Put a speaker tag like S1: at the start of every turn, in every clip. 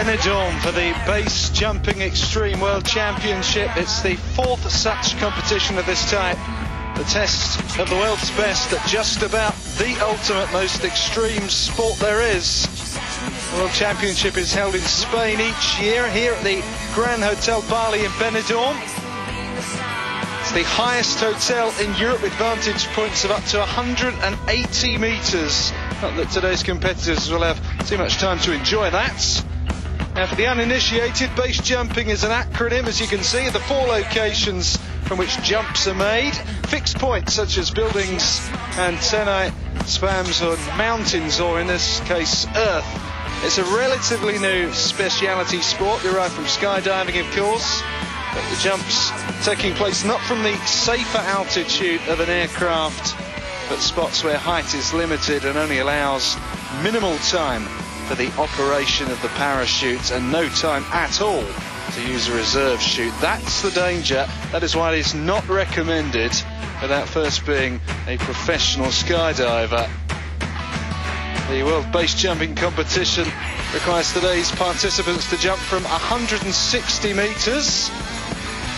S1: Benidorm for the base jumping extreme world championship. It's the fourth such competition of this type. The test of the world's best at just about the ultimate, most extreme sport there is. The World Championship is held in Spain each year, here at the Gran Hotel Bali in Benidorm. It's the highest hotel in Europe with vantage points of up to 180 metres. Not that today's competitors will have too much time to enjoy that. Now, for the uninitiated, base jumping is an acronym, as you can see, the 4 locations from which jumps are made. Fixed points such as buildings, antennae, spams on mountains, or in this case, earth. It's a relatively new speciality sport, derived from skydiving, of course. But the jumps taking place not from the safer altitude of an aircraft, but spots where height is limited and only allows minimal time for the operation of the parachute and no time at all to use a reserve chute. That's the danger. That is why it is not recommended without first being a professional skydiver. The World Base Jumping Competition requires today's participants to jump from 160 metres.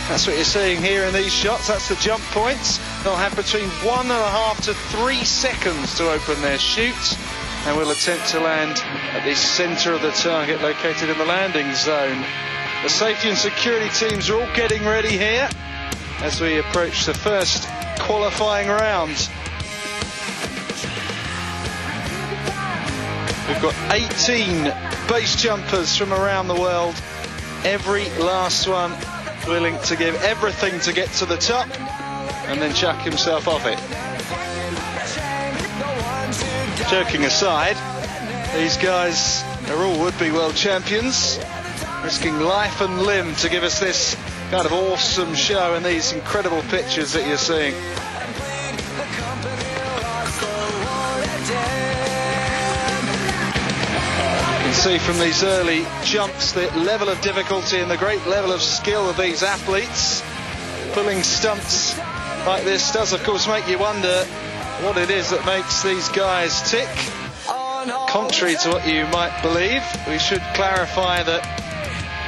S1: That's what you're seeing here in these shots. That's the jump points. They'll have between 1.5 to 3 seconds to open their chute, and will attempt to land at the centre of the target located in the landing zone. The safety and security teams are all getting ready here as we approach the first qualifying round. We've got 18 base jumpers from around the world, every last one willing to give everything to get to the top and then chuck himself off it. Joking aside, these guys are all would-be world champions, risking life and limb to give us this kind of awesome show and these incredible pictures that you're seeing. You can see from these early jumps the level of difficulty and the great level of skill of these athletes. Pulling stunts like this does, of course, make you wonder what it is that makes these guys tick. Contrary to what you might believe, we should clarify that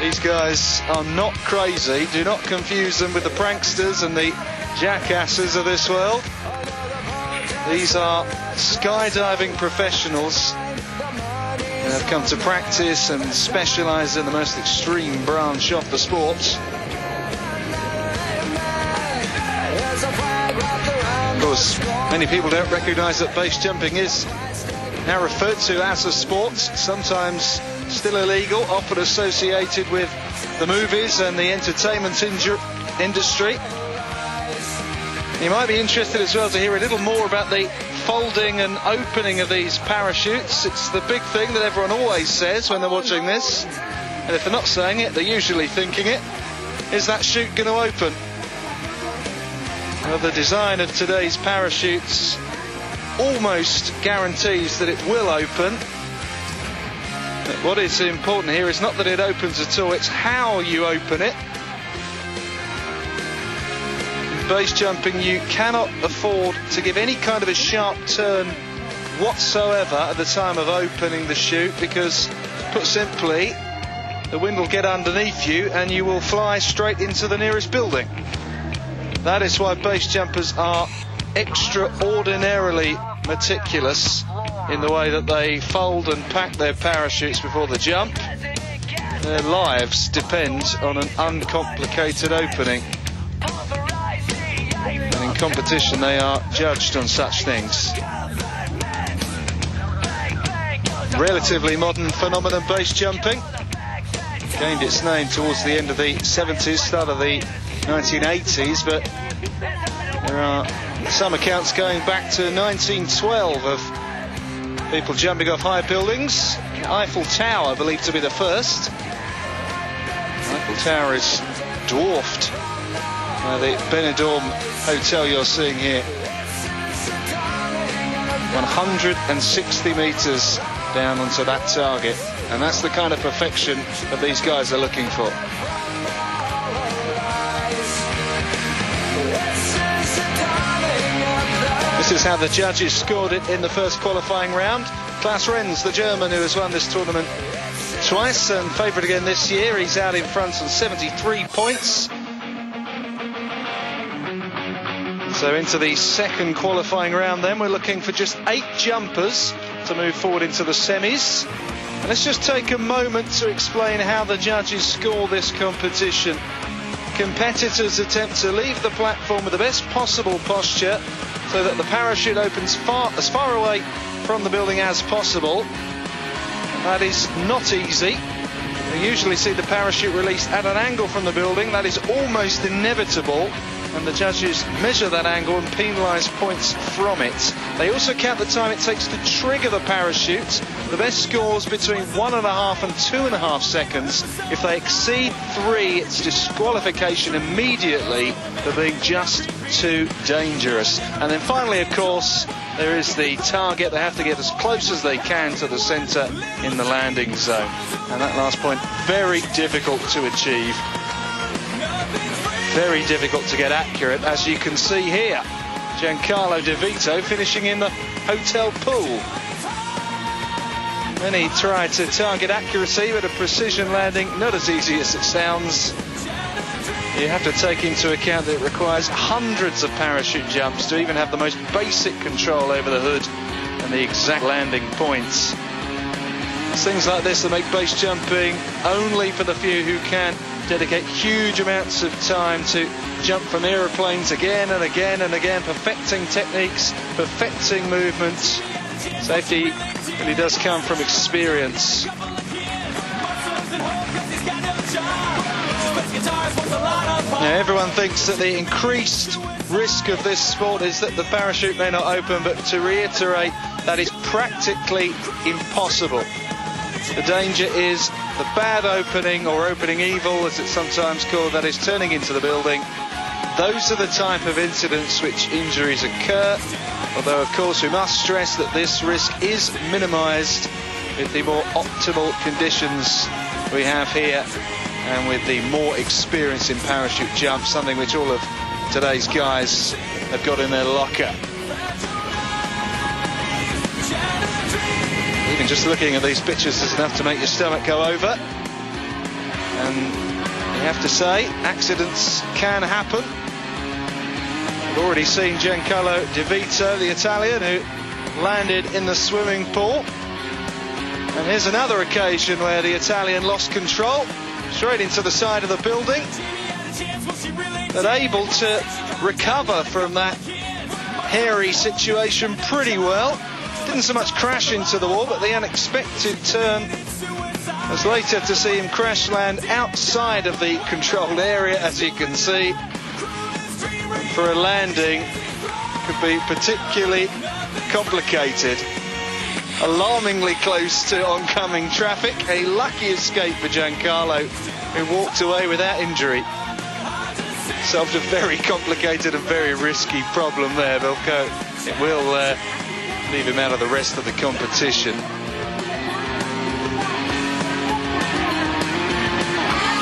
S1: these guys are not crazy. Do not confuse them with the pranksters and the jackasses of this world. These are skydiving professionals who have come to practice and specialise in the most extreme branch of the sport. Of course, many people don't recognise that base jumping is now referred to as a sport, sometimes still illegal, often associated with the movies and the entertainment industry. You might be interested as well to hear a little more about the folding and opening of these parachutes. It's the big thing that everyone always says when they're watching this, and if they're not saying it, they're usually thinking it. Is that chute going to open? Well, the design of today's parachutes almost guarantees that it will open. But what is important here is not that it opens at all, it's how you open it. In base jumping, you cannot afford to give any kind of a sharp turn whatsoever at the time of opening the chute, because, put simply, the wind will get underneath you and you will fly straight into the nearest building. That is why base jumpers are extraordinarily meticulous in the way that they fold and pack their parachutes before the jump. Their lives depend on an uncomplicated opening. And in competition they are judged on such things. Relatively modern phenomenon, base jumping. Gained its name towards the end of the 70s, start of the 1980s, but there are some accounts going back to 1912 of people jumping off high buildings. Eiffel Tower believed to be the first. Eiffel Tower is dwarfed by the Benidorm hotel you're seeing here. 160 metres down onto that target, and that's the kind of perfection that these guys are looking for. This is how the judges scored it in the first qualifying round. Klaus Renz, the German who has won this tournament twice and favourite again this year. He's out in front on 73 points. So into the second qualifying round then, we're looking for just 8 jumpers to move forward into the semis. And let's just take a moment to explain how the judges score this competition. Competitors attempt to leave the platform with the best possible posture so that the parachute opens as far away from the building as possible. That is not easy. We usually see the parachute released at an angle from the building. That is almost inevitable, and the judges measure that angle and penalise points from it. They also count the time it takes to trigger the parachute. The best scores between 1.5 and 2.5 seconds. If they exceed 3, it's disqualification immediately for being just too dangerous. And then finally, of course, there is the target. They have to get as close as they can to the centre in the landing zone. And that last point, very difficult to achieve. Very difficult to get accurate, as you can see here. Giancarlo De Vito finishing in the hotel pool. Then he tried to target accuracy, but a precision landing, not as easy as it sounds. You have to take into account that it requires hundreds of parachute jumps to even have the most basic control over the hood and the exact landing points. It's things like this that make base jumping only for the few who can dedicate huge amounts of time to jump from aeroplanes again and again and again, perfecting techniques, perfecting movements. Safety really does come from experience. Now, everyone thinks that the increased risk of this sport is that the parachute may not open, but to reiterate, that is practically impossible. The danger is the bad opening, or opening evil as it's sometimes called, that is turning into the building. Those are the type of incidents which injuries occur, although of course we must stress that this risk is minimised with the more optimal conditions we have here and with the more experience in parachute jumps, something which all of today's guys have got in their locker. Even just looking at these pictures is enough to make your stomach go over. And you have to say, accidents can happen. We've already seen Giancarlo De Vito, the Italian, who landed in the swimming pool. And here's another occasion where the Italian lost control, straight into the side of the building, but able to recover from that hairy situation pretty well. Didn't so much crash into the wall, but the unexpected turn was later to see him crash land outside of the controlled area, as you can see. And for a landing, could be particularly complicated. Alarmingly close to oncoming traffic. A lucky escape for Giancarlo, who walked away without injury. Solved a very complicated and very risky problem there, Vilko. It will leave him out of the rest of the competition.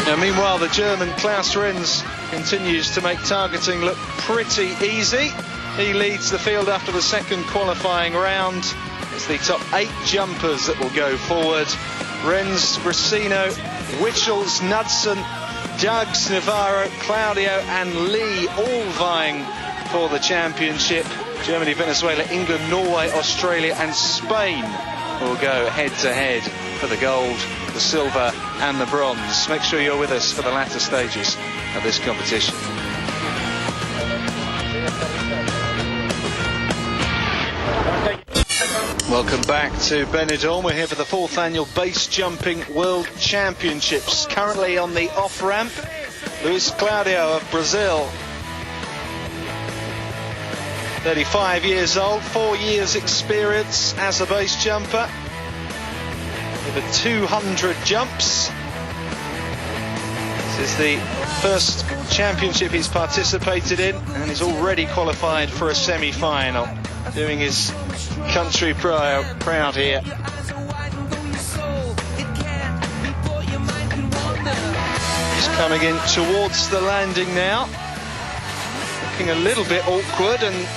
S1: Now, meanwhile, the German Klaus Renz continues to make targeting look pretty easy. He leads the field after the second qualifying round. It's the top 8 jumpers that will go forward. Renz, Brasino, Wichels, Knudsen, Duggs, Navarro, Claudio and Lee all vying for the championship. Germany, Venezuela, England, Norway, Australia and Spain will go head-to-head for the gold, the silver and the bronze. Make sure you're with us for the latter stages of this competition. Welcome back to Benidorm. We're here for the 4th annual base jumping World Championships. Currently on the off-ramp, Luis Claudio of Brazil. 35 years old, 4 years experience as a base jumper. Over 200 jumps. This is the first championship he's participated in, and he's already qualified for a semi-final. Doing his country proud here. He's coming in towards the landing now. Looking a little bit awkward, and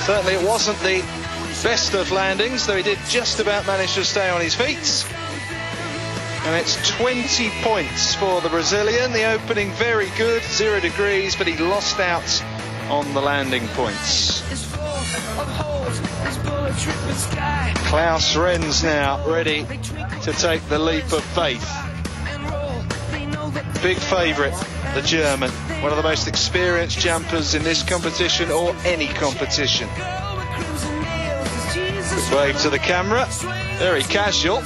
S1: certainly it wasn't the best of landings, though he did just about manage to stay on his feet. And it's 20 points for the Brazilian. The opening very good, 0 degrees, but he lost out on the landing points. Klaus Renz now ready to take the leap of faith. Big favourite, the German. One of the most experienced jumpers in this competition or any competition. Quick wave to the camera. Very casual.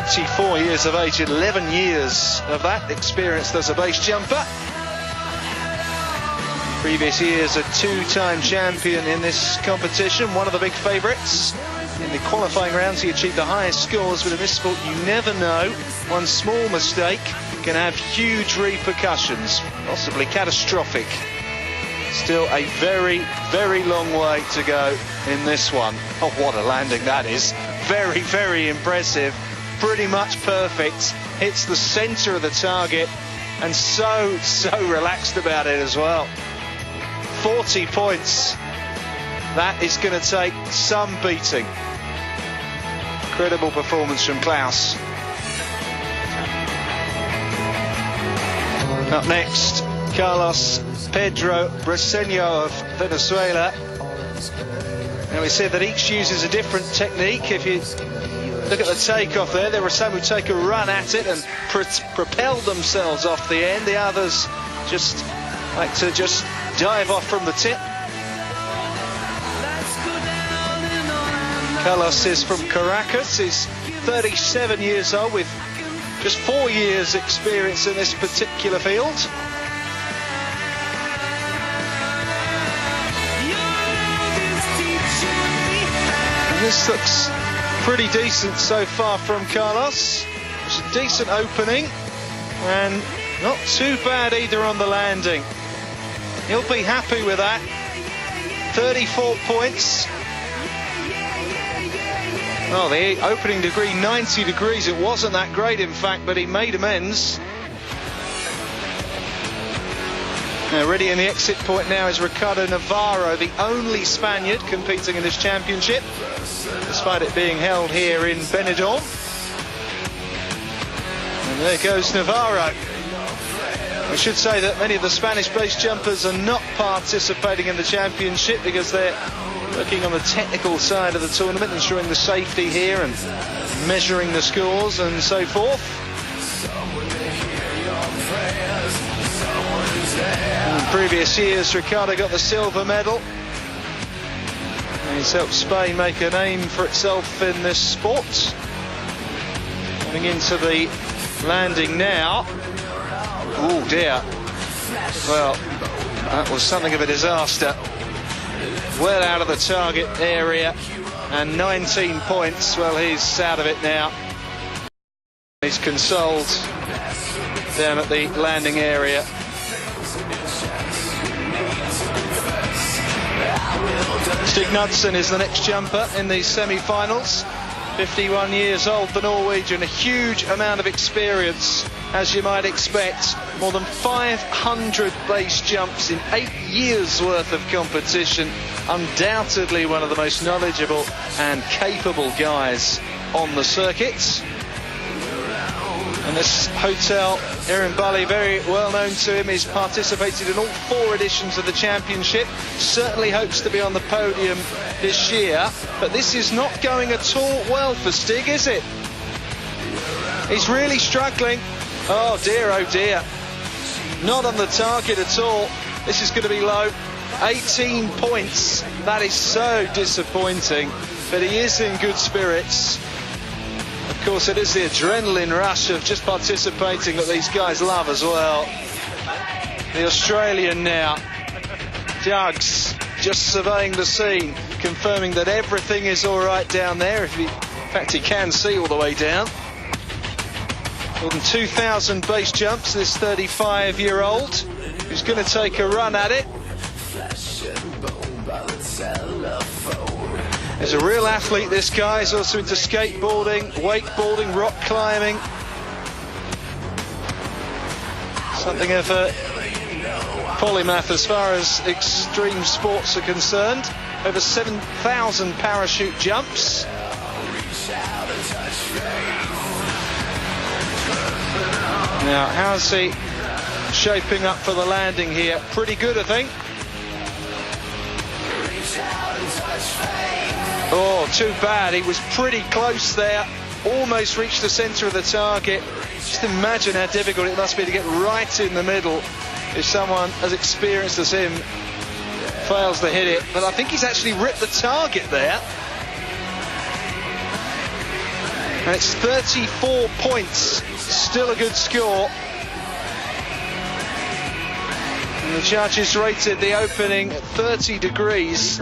S1: 44 years of age, 11 years of that experienced as a base jumper. Previous years a two-time champion in this competition, one of the big favourites. In the qualifying rounds he achieved the highest scores, but in this sport you never know. One small mistake can have huge repercussions, possibly catastrophic. Still a very, very long way to go in this one. Oh, what a landing that is. Very, very impressive. Pretty much perfect. Hits the centre of the target and so relaxed about it as well. 40 points. That is going to take some beating. Incredible performance from Klaus. Up next, Carlos Pedro Briceño of Venezuela. Now we said that each uses a different technique. If you look at the takeoff there were some who take a run at it and propel themselves off the end. The others just like to just dive off from the tip. Carlos is from Caracas. He's 37 years old with just 4 years experience in this particular field. And this looks pretty decent so far from Carlos. It's a decent opening and not too bad either on the landing. He'll be happy with that. 34 points. Oh, the opening degree, 90 degrees. It wasn't that great, in fact, but he made amends. Now, ready in the exit point now is Ricardo Navarro, the only Spaniard competing in this championship, despite it being held here in Benidorm. And there goes Navarro. I should say that many of the Spanish base jumpers are not participating in the championship because they're working on the technical side of the tournament, ensuring the safety here and measuring the scores and so forth. In previous years, Ricardo got the silver medal. He's helped Spain make a name for itself in this sport. Coming into the landing now. Oh dear. Well, that was something of a disaster. Well out of the target area and 19 points. Well, he's out of it now. He's consoled down at the landing area. Stig Knudsen is the next jumper in the semi-finals. 51 years old, the Norwegian, a huge amount of experience, as you might expect. More than 500 base jumps in 8 years worth of competition. Undoubtedly one of the most knowledgeable and capable guys on the circuit. And this hotel here in Bali, very well known to him. He's participated in all 4 editions of the championship. Certainly hopes to be on the podium this year. But this is not going at all well for Stig, is it? He's really struggling. Oh dear, oh dear. Not on the target at all. This is going to be low. 18 points. That is so disappointing. But he is in good spirits. Of course, it is the adrenaline rush of just participating that these guys love as well. The Australian now, Jugs, just surveying the scene, confirming that everything is all right down there. In fact, he can see all the way down. More than 2,000 base jumps, this 35-year-old, who's going to take a run at it. He's a real athlete, this guy. He's also into skateboarding, wakeboarding, rock climbing. Something of a polymath as far as extreme sports are concerned. Over 7,000 parachute jumps. Now, how's he shaping up for the landing here? Pretty good, I think. Oh, too bad. He was pretty close there. Almost reached the centre of the target. Just imagine how difficult it must be to get right in the middle if someone as experienced as him fails to hit it. But I think he's actually ripped the target there. And it's 34 points. Still a good score. And the judges rated the opening at 30 degrees.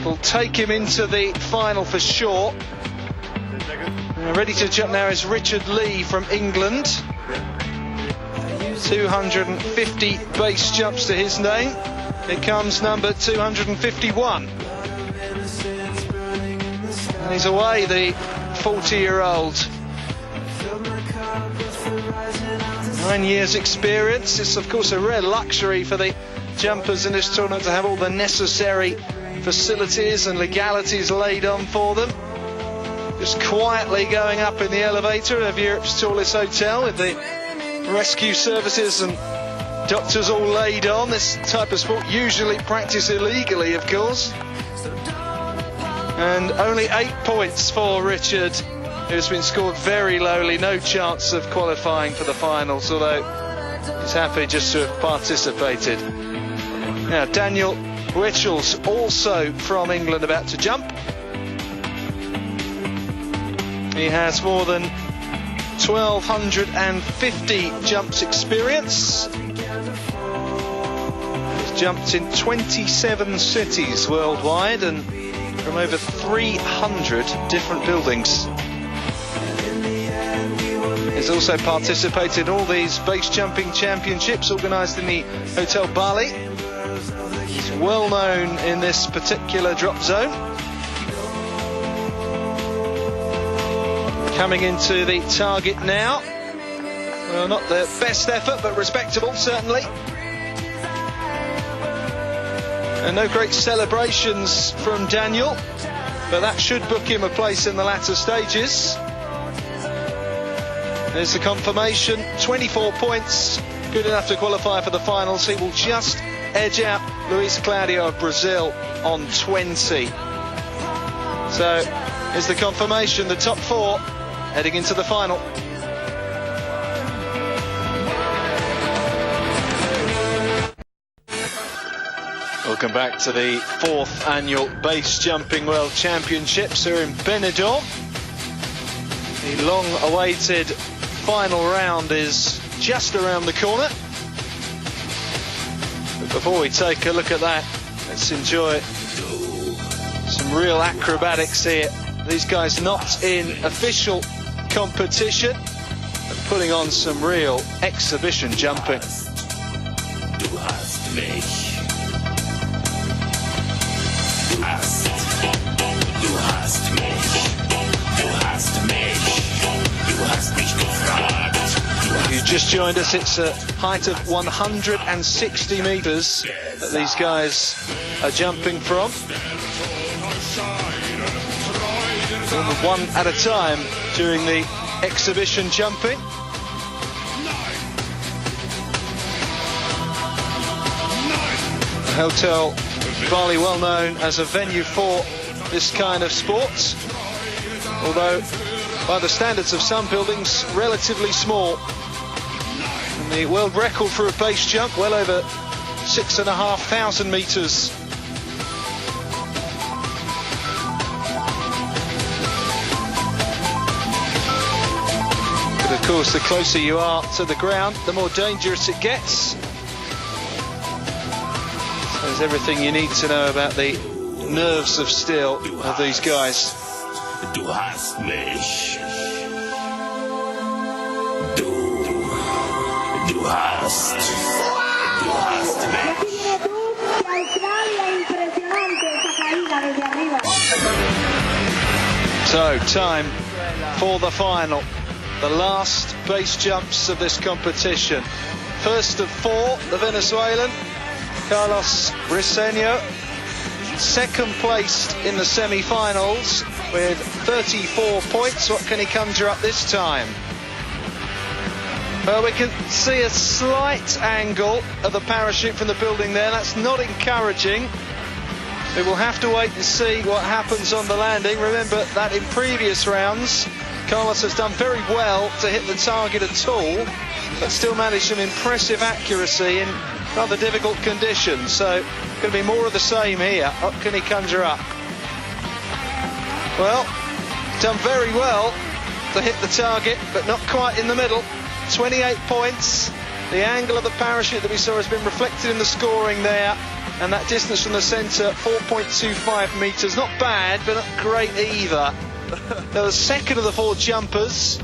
S1: Will take him into the final for sure. Ready to jump now is Richard Lee from England. 250 base jumps to his name. It comes number 251. And he's away, the 40-year-old. 9 years experience. It's of course a rare luxury for the jumpers in this tournament to have all the necessary facilities and legalities laid on for them. Just quietly going up in the elevator of Europe's tallest hotel with the rescue services and doctors all laid on. This type of sport usually practiced illegally, of course. And only 8 points for Richard, who's been scored very lowly. No chance of qualifying for the finals, although he's happy just to have participated. Now, Daniel Richel's also from England, about to jump. He has more than 1,250 jumps experience. He's jumped in 27 cities worldwide and from over 300 different buildings. He's also participated in all these base jumping championships organised in the Hotel Bali. He's well known in this particular drop zone. Coming into the target now. Well, not the best effort, but respectable, certainly. And no great celebrations from Daniel, but that should book him a place in the latter stages. There's the confirmation, 24 points, good enough to qualify for the finals. He will just edge out Luis Claudio of Brazil on 20. So, here's the confirmation, the top 4 heading into the final. Welcome back to the 4th annual Base Jumping World Championships here in Benidorm. The long-awaited final round is just around the corner. But before we take a look at that, let's enjoy some real acrobatics here. These guys not in official competition, but putting on some real exhibition jumping.
S2: Du hast mich. Du hast mich. Du hast mich. Du hast mich gefragt.
S1: If you just joined us, it's a height of 160 meters that these guys are jumping from. One at a time during the exhibition jumping. The Hotel Bali, well known as a venue for this kind of sport, although by the standards of some buildings relatively small. And the world record for a base jump, well over 6,500 meters. But of course, the closer you are to the ground, the more dangerous it gets. There's everything you need to know about the nerves of steel of these guys.
S2: Du hast mich. Du hast mich.
S1: So, time for the final. The last base jumps of this competition. First of 4, the Venezuelan, Carlos Briceño, second placed in the semi-finals with 34 points. What can he conjure up this time? Well, we can see a slight angle of the parachute from the building there. That's not encouraging. We will have to wait and see what happens on the landing. Remember that in previous rounds, Carlos has done very well to hit the target at all, but still managed some impressive accuracy in rather difficult conditions. So, going to be more of the same here. What can he conjure up? Well, done very well to hit the target, but not quite in the middle. 28 points. The angle of the parachute that we saw has been reflected in the scoring there, and that distance from the centre, 4.25 metres. Not bad, but not great either. The second of the 4 jumpers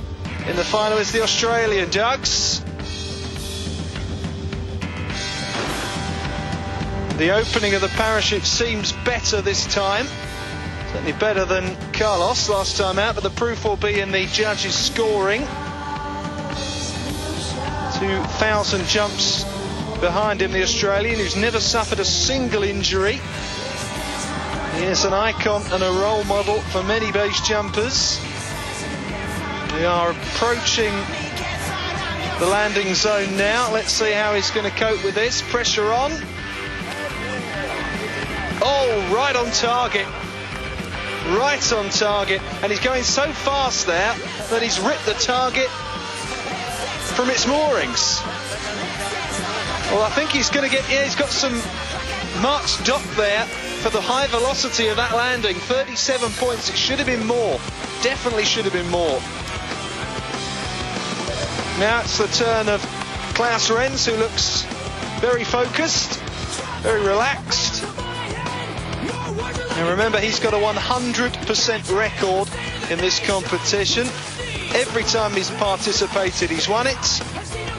S1: in the final is the Australian Dugs. The opening of the parachute seems better this time. Certainly better than Carlos last time out, but the proof will be in the judges' scoring. 2,000 jumps behind him, the Australian, who's never suffered a single injury. He is an icon and a role model for many base jumpers. We are approaching the landing zone now. Let's see how he's going to cope with this. Pressure on. Oh, right on target. Right on target. And he's going so fast there that he's ripped the target from its moorings. Well, I think he's going to get, yeah, he's got some marks docked there for the high velocity of that landing. 37 points, it should have been more. Definitely should have been more. Now it's the turn of Klaus Renz, who looks very focused, very relaxed. And remember, he's got a 100% record in this competition. Every time he's participated, he's won it.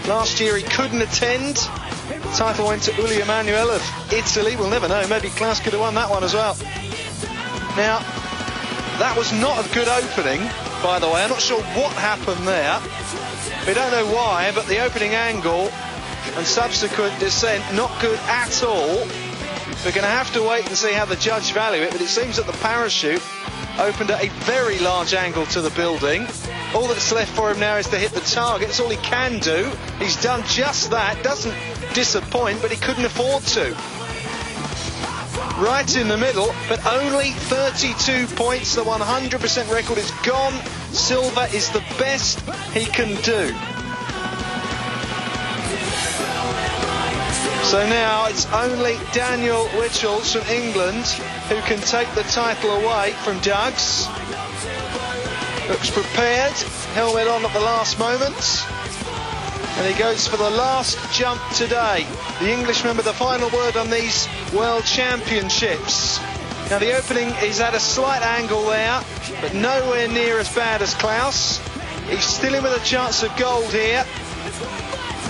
S1: Last year he couldn't attend. The title went to Uli Emanuel of Italy. We'll never know, maybe Klaus could have won that one as well. Now, that was not a good opening, by the way. I'm not sure what happened there. We don't know why, but the opening angle and subsequent descent, not good at all. We're going to have to wait and see how the judge value it, but it seems that the parachute opened at a very large angle to the building. All that's left for him now is to hit the target. That's all he can do. He's done just that. Doesn't disappoint, but he couldn't afford to. Right in the middle, but only 32 points. The 100% record is gone. Silver is the best he can do. So now it's only Daniel Witchels from England who can take the title away from Dugs. Looks prepared, helmet on at the last moment. And he goes for the last jump today. The Englishman with the final word on these World Championships. Now the opening is at a slight angle there, but nowhere near as bad as Klaus. He's still in with a chance of gold here.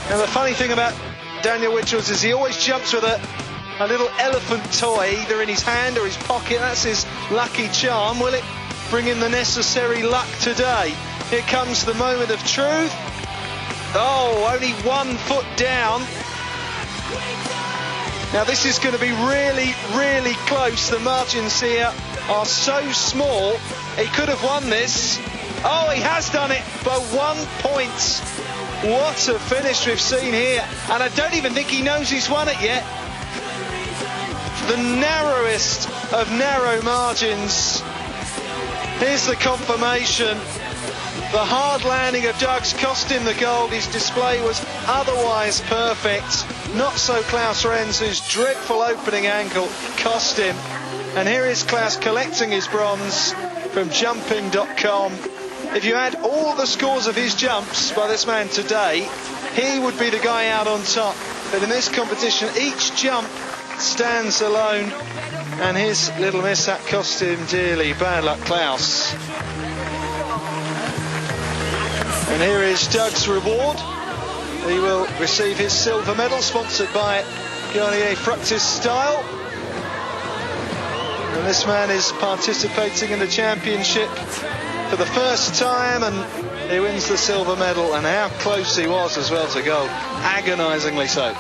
S1: And the funny thing about Daniel Witchels is he always jumps with a little elephant toy, either in his hand or his pocket. That's his lucky charm. Will it bring in the necessary luck today? Here comes the moment of truth. Oh, only 1 foot down. Now this is going to be really, really close. The margins here are so small. He could have won this. Oh, he has done it by 1 point. What a finish we've seen here. And I don't even think he knows he's won it yet. The narrowest of narrow margins. Here's the confirmation. The hard landing of Dugs cost him the gold. His display was otherwise perfect. Not so Klaus Renz, whose dreadful opening angle cost him. And here is Klaus collecting his bronze from jumping.com. If you add all the scores of his jumps by this man today, he would be the guy out on top. But in this competition, each jump stands alone, and his little mishap cost him dearly. Bad luck, Klaus. And here is Doug's reward. He will receive his silver medal, sponsored by Garnier Fructis Style. And this man is participating in the championship for the first time, and he wins the silver medal. And how close he was as well to gold, agonisingly so.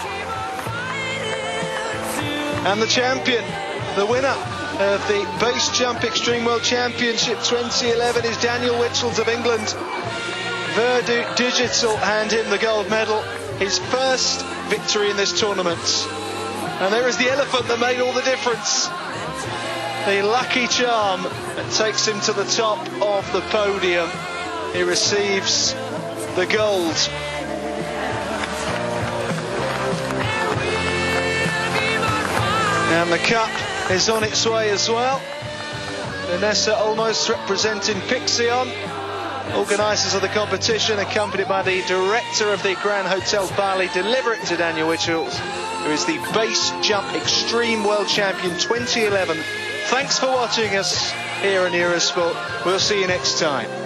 S1: And the champion, the winner of the Base Jump Extreme World Championship 2011 is Daniel Witchels of England. Verdu Digital hand him the gold medal, his first victory in this tournament. And there is the elephant that made all the difference. The lucky charm that takes him to the top of the podium. He receives the gold. And the cup is on its way as well. Vanessa Olmos representing Pixion, organisers of the competition, accompanied by the director of the Gran Hotel Bali, deliver it to Daniel Wichels, who is the base jump extreme world champion 2011. Thanks for watching us here on Eurosport. We'll see you next time.